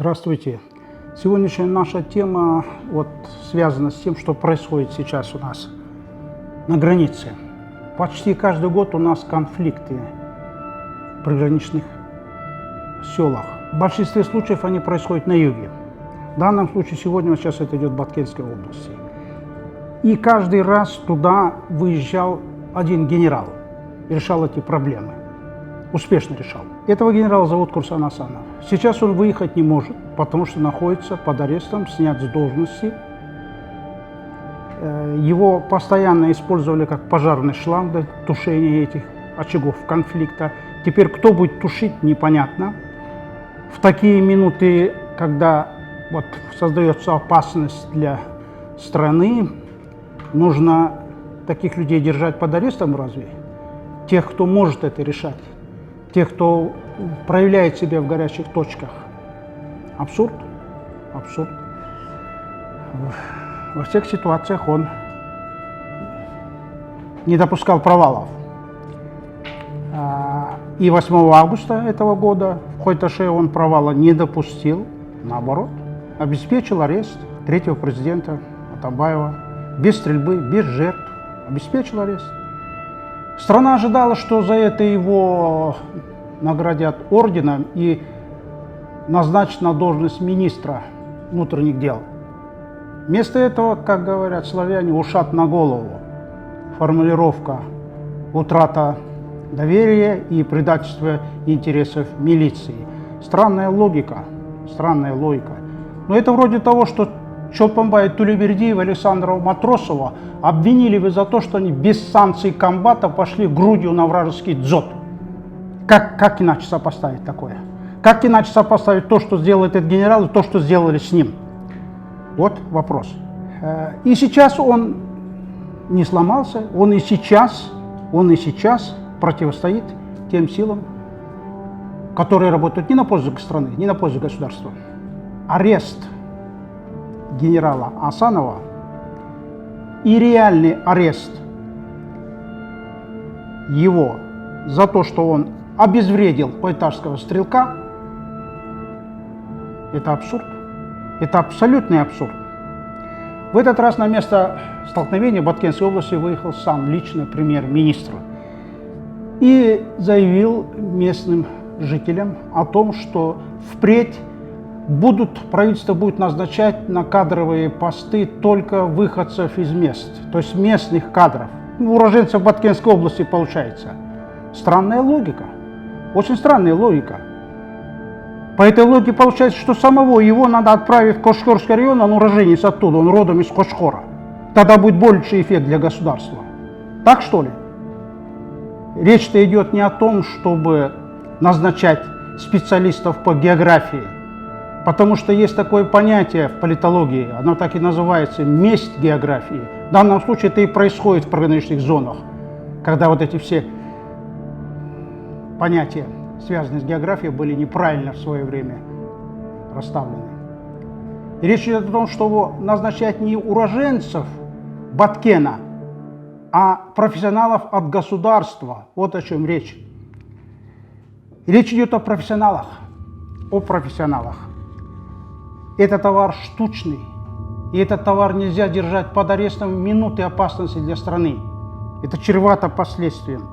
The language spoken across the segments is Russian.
Здравствуйте. Сегодняшняя наша тема связана с тем, что происходит сейчас у нас на границе. Почти каждый год у нас конфликты в приграничных селах. В большинстве случаев они происходят на юге. В данном случае сегодня сейчас это идет в Баткенской области. И каждый раз туда выезжал один генерал и решал эти проблемы. Успешно решал. Этого генерала зовут Курсан Асанов. Сейчас он выехать не может, потому что находится под арестом, снят с должности. Его постоянно использовали как пожарный шланг для тушения этих очагов конфликта. Теперь кто будет тушить, непонятно. В такие минуты, когда создается опасность для страны, нужно таких людей держать под арестом разве? Тех, кто может это решать. Тех, кто проявляет себя в горячих точках. Абсурд. Абсурд. Во всех ситуациях он не допускал провалов. И 8 августа этого года в Хойташе он провала не допустил, наоборот, обеспечил арест третьего президента Атамбаева без стрельбы, без жертв, обеспечил арест. Страна ожидала, что за это его наградят орденом и назначат на должность министра внутренних дел. Вместо этого, как говорят славяне, ушат на голову. Формулировка утрата доверия и предательство интересов милиции. Странная логика, странная логика. Но это вроде того, что Чолпанбая Тулебердиева, Александрова, Матросова обвинили бы за то, что они без санкций комбата пошли грудью на вражеский дзот. Как иначе сопоставить такое? Как иначе сопоставить то, что сделал этот генерал, и то, что сделали с ним? Вот вопрос. И сейчас он не сломался, он и сейчас противостоит тем силам, которые работают не на пользу страны, не на пользу государства. Арест генерала Асанова и реальный арест его за то, что он обезвредил поэтажского стрелка, это абсурд. Это абсолютный абсурд. В этот раз на место столкновения в Баткенской области выехал сам лично премьер-министр и заявил местным жителям о том, что впредь правительство будет назначать на кадровые посты только выходцев из мест, то есть местных кадров. Уроженцев Баткенской области получается. Странная логика, очень странная логика. По этой логике получается, что самого его надо отправить в Кошхорский район, он уроженец оттуда, он родом из Кошхора. Тогда будет больший эффект для государства. Так что ли? Речь-то идет не о том, чтобы назначать специалистов по географии, потому что есть такое понятие в политологии, оно так и называется месть географии. В данном случае это и происходит в пограничных зонах, когда вот эти все понятия, связанные с географией, были неправильно в свое время расставлены. И речь идет о том, что назначать не уроженцев Баткена, а профессионалов от государства. Вот о чем речь. И речь идет о профессионалах. О профессионалах. Это товар штучный, и этот товар нельзя держать под арестом в минуты опасности для страны. Это чревато последствием.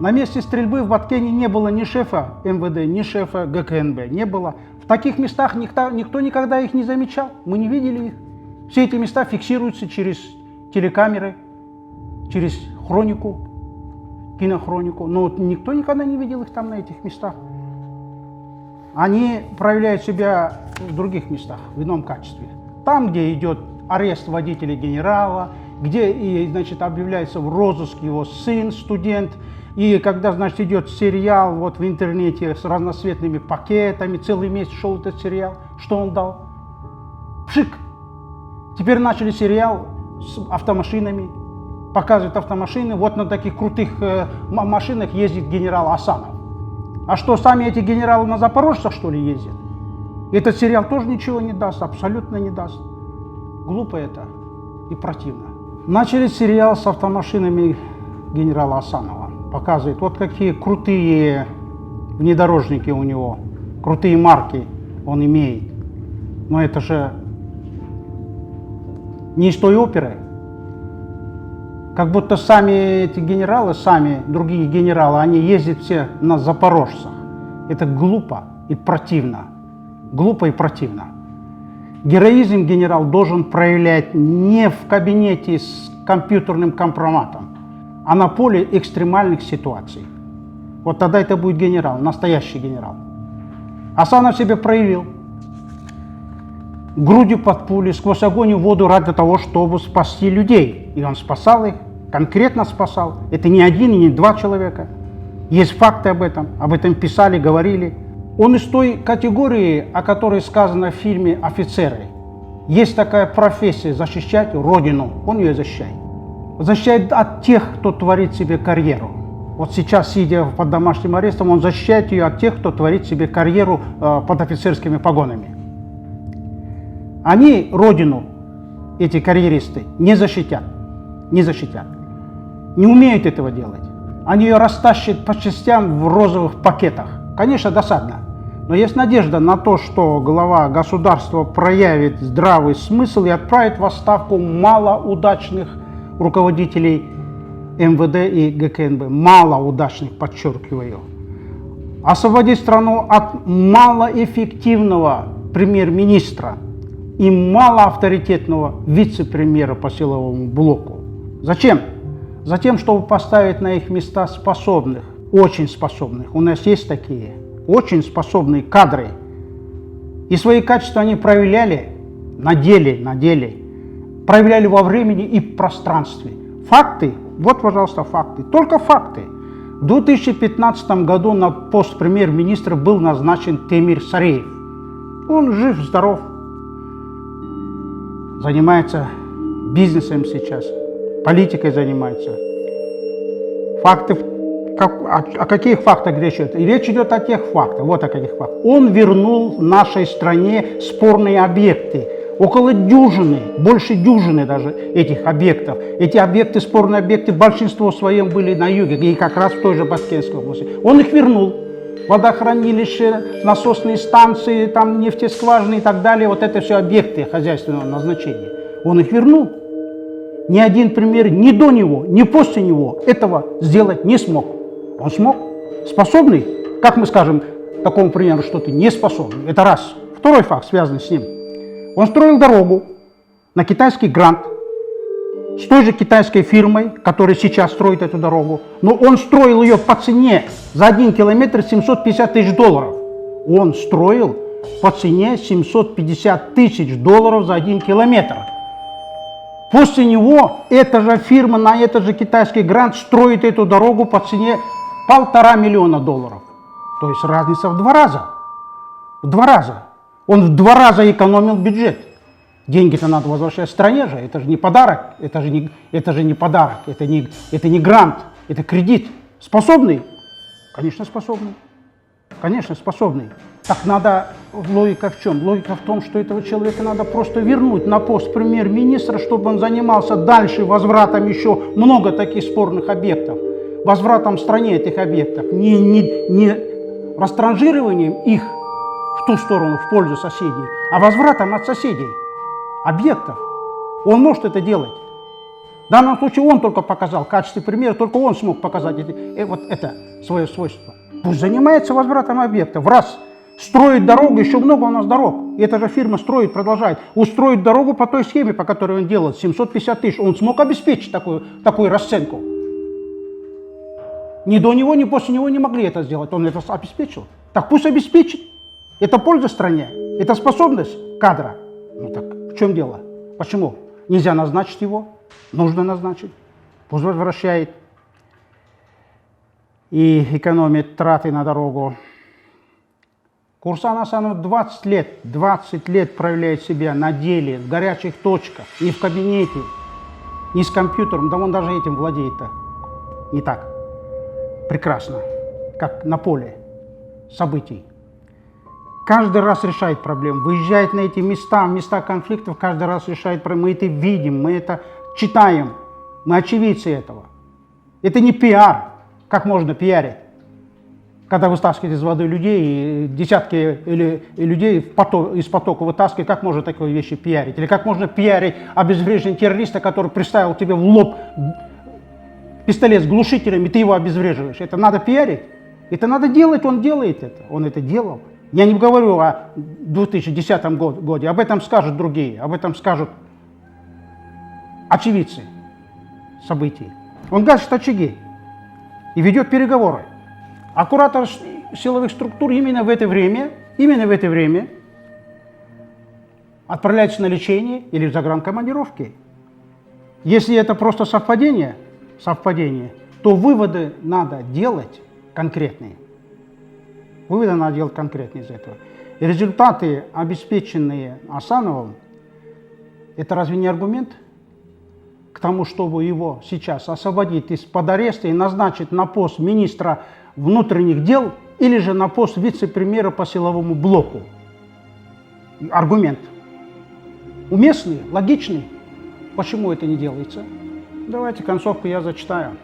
На месте стрельбы в Баткене не было ни шефа МВД, ни шефа ГКНБ. Не было. В таких местах никто никогда их не замечал. Мы не видели их. Все эти места фиксируются через телекамеры, через хронику, кинохронику. Но никто никогда не видел их там на этих местах. Они проявляют себя в других местах, в ином качестве. Там, где идет арест водителя генерала, где объявляется в розыск его сын, студент, и когда, идет сериал в интернете с разноцветными пакетами, целый месяц шел этот сериал, что он дал? Пшик! Теперь начали сериал с автомашинами, показывают автомашины, на таких крутых машинах ездит генерал Асанов. А что, сами эти генералы на запорожцах, что ли, ездят? Этот сериал тоже ничего не даст, абсолютно не даст. Глупо это и противно. Начали сериал с автомашинами генерала Асанова. Показывает, какие крутые внедорожники у него, крутые марки он имеет. Но это же не из той оперы. Как будто сами эти генералы, сами другие генералы, они ездят все на запорожцах. Это глупо и противно. Глупо и противно. Героизм генерал должен проявлять не в кабинете с компьютерным компроматом, а на поле экстремальных ситуаций. Вот тогда это будет генерал, настоящий генерал. Асанов себя проявил. Грудью под пули, сквозь огонь и воду ради того, чтобы спасти людей. И он спасал их, конкретно спасал. Это не один и не два человека. Есть факты об этом писали, говорили. Он из той категории, о которой сказано в фильме «Офицеры». Есть такая профессия – защищать Родину. Он ее защищает. Защищает от тех, кто творит себе карьеру. Вот сейчас, сидя под домашним арестом, он защищает ее от тех, кто творит себе карьеру под офицерскими погонами. Они Родину, эти карьеристы, не защитят. Не защитят. Не умеют этого делать. Они ее растащат по частям в розовых пакетах. Конечно, досадно. Но есть надежда на то, что глава государства проявит здравый смысл и отправит в отставку малоудачных руководителей МВД и ГКНБ. Малоудачных, подчеркиваю. Освободить страну от малоэффективного премьер-министра и малоавторитетного вице-премьера по силовому блоку. Зачем? Затем, чтобы поставить на их места способных, очень способных. У нас есть такие, очень способные кадры. И свои качества они проявляли на деле, проявляли во времени и пространстве. Факты, вот, пожалуйста, факты, только факты. В 2015 году на пост премьер-министра был назначен Темир Сареев. Он жив, здоров, занимается бизнесом сейчас, политикой занимается. Факты, о каких фактах речь идет? И речь идет о тех фактах, вот о каких фактах. Он вернул в нашей стране спорные объекты. Около дюжины, больше дюжины даже этих объектов. Эти объекты, спорные объекты, большинство своем были на юге, и как раз в той же Баскенской области. Он их вернул. Водохранилища, насосные станции, там нефтескважины и так далее. Вот это все объекты хозяйственного назначения. Он их вернул. Ни один премьер ни до него, ни после него этого сделать не смог. Он смог. Способный, как мы скажем такому примеру, что ты не способный. Это раз. Второй факт, связанный с ним. Он строил дорогу на китайский грант с той же китайской фирмой, которая сейчас строит эту дорогу. Но он строил ее по цене за 1 километр 750 тысяч долларов. Он строил по цене 750 тысяч долларов за 1 километр. После него эта же фирма на этот же китайский грант строит эту дорогу по цене 1,5 миллиона долларов. То есть разница в 2 раза. В 2 раза. Он в 2 раза экономил бюджет. Деньги-то надо возвращать стране же. Это же не подарок. Это же не подарок. Это не грант. Это кредит. Способный? Конечно, способный. Конечно, способный. Так надо, логика в чем? Логика в том, что этого человека надо просто вернуть на пост премьер-министра, чтобы он занимался дальше возвратом еще много таких спорных объектов. Возвратом в стране этих объектов. Не растранжированием их в ту сторону, в пользу соседей, а возвратом от соседей объектов. Он может это делать. В данном случае он только показал, в качестве примера, только он смог показать вот это свое свойство. Пусть занимается возвратом объектов. Раз строит дорогу, еще много у нас дорог. И эта же фирма строит, продолжает. Устроить дорогу по той схеме, по которой он делает, 750 тысяч. Он смог обеспечить такую расценку. Ни до него, ни после него не могли это сделать. Он это обеспечил. Так пусть обеспечит. Это польза стране. Это способность кадра. Ну так в чем дело? Почему? Нельзя назначить его. Нужно назначить. Пусть возвращает. И экономит траты на дорогу. Курсан Асанов 20 лет проявляет себя на деле, в горячих точках, не в кабинете, не с компьютером, да он даже этим владеет-то не так прекрасно, как на поле событий. Каждый раз решает проблемы, выезжает на эти места конфликтов, каждый раз решает проблемы. Мы это видим, мы это читаем, мы очевидцы этого. Это не пиар, как можно пиарить. Когда вы стаскиваете из воды людей, и десятки людей из потока вытаскиваете, как можно такие вещи пиарить? Или как можно пиарить обезвреживание террориста, который приставил тебе в лоб пистолет с глушителем, и ты его обезвреживаешь? Это надо пиарить? Это надо делать, он делает это. Он это делал. Я не говорю о 2010 годе, об этом скажут другие, об этом скажут очевидцы событий. Он гасит очаги и ведет переговоры. А куратор силовых структур именно в это время отправляется на лечение или в загранкомандировки. Если это просто совпадение, то выводы надо делать конкретные. Выводы надо делать конкретные из этого. И результаты, обеспеченные Асановым, это разве не аргумент к тому, чтобы его сейчас освободить из-под ареста и назначить на пост министра внутренних дел или же на пост вице-премьера по силовому блоку? Аргумент. Уместный, логичный. Почему это не делается? Давайте концовку я зачитаю.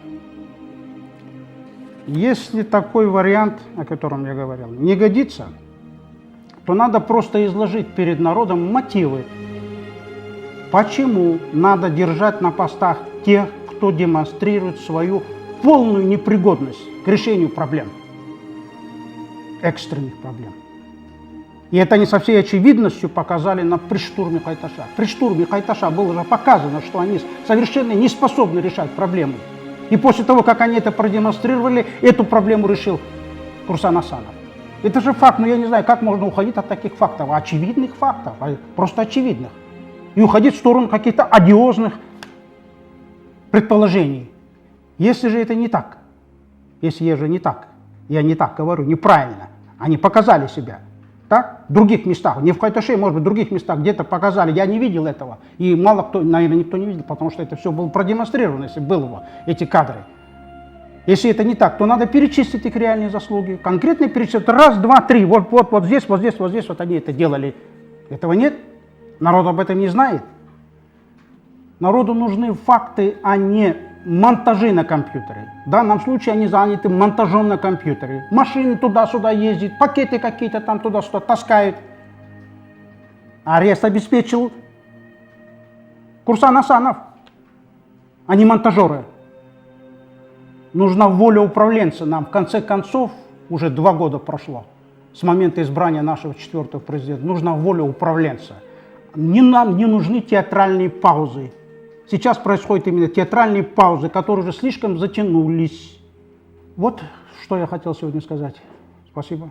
Если такой вариант, о котором я говорил, не годится, то надо просто изложить перед народом мотивы, почему надо держать на постах тех, кто демонстрирует свою полную непригодность к решению проблем, экстренных проблем. И это они со всей очевидностью показали на предштурме Кайташа. При штурме Кайташа было уже показано, что они совершенно не способны решать проблему. И после того, как они это продемонстрировали, эту проблему решил Курсан Асанов. Это же факт, но я не знаю, как можно уходить от таких фактов, очевидных фактов, просто очевидных. И уходить в сторону каких-то одиозных предположений. Если же это не так, я не так говорю, неправильно, они показали себя, так? В других местах, не в Кайташе, может быть, в других местах где-то показали, я не видел этого, и мало кто, наверное, никто не видел, потому что это все было продемонстрировано, если было эти кадры. Если это не так, то надо перечислить их реальные заслуги, конкретно перечислить, раз, два, три, вот здесь, вот они это делали. Этого нет, народ об этом не знает. Народу нужны факты, а не монтажи на компьютере. В данном случае они заняты монтажом на компьютере. Машины туда-сюда ездят, пакеты какие-то там туда-сюда таскают. Арест обеспечил Курсан Асанов, а не монтажеры. Нужна воля управленца. Нам в конце концов, уже 2 года прошло с момента избрания нашего 4-го президента, нужна воля управленца. Нам не нужны театральные паузы. Сейчас происходят именно театральные паузы, которые уже слишком затянулись. Вот что я хотел сегодня сказать. Спасибо.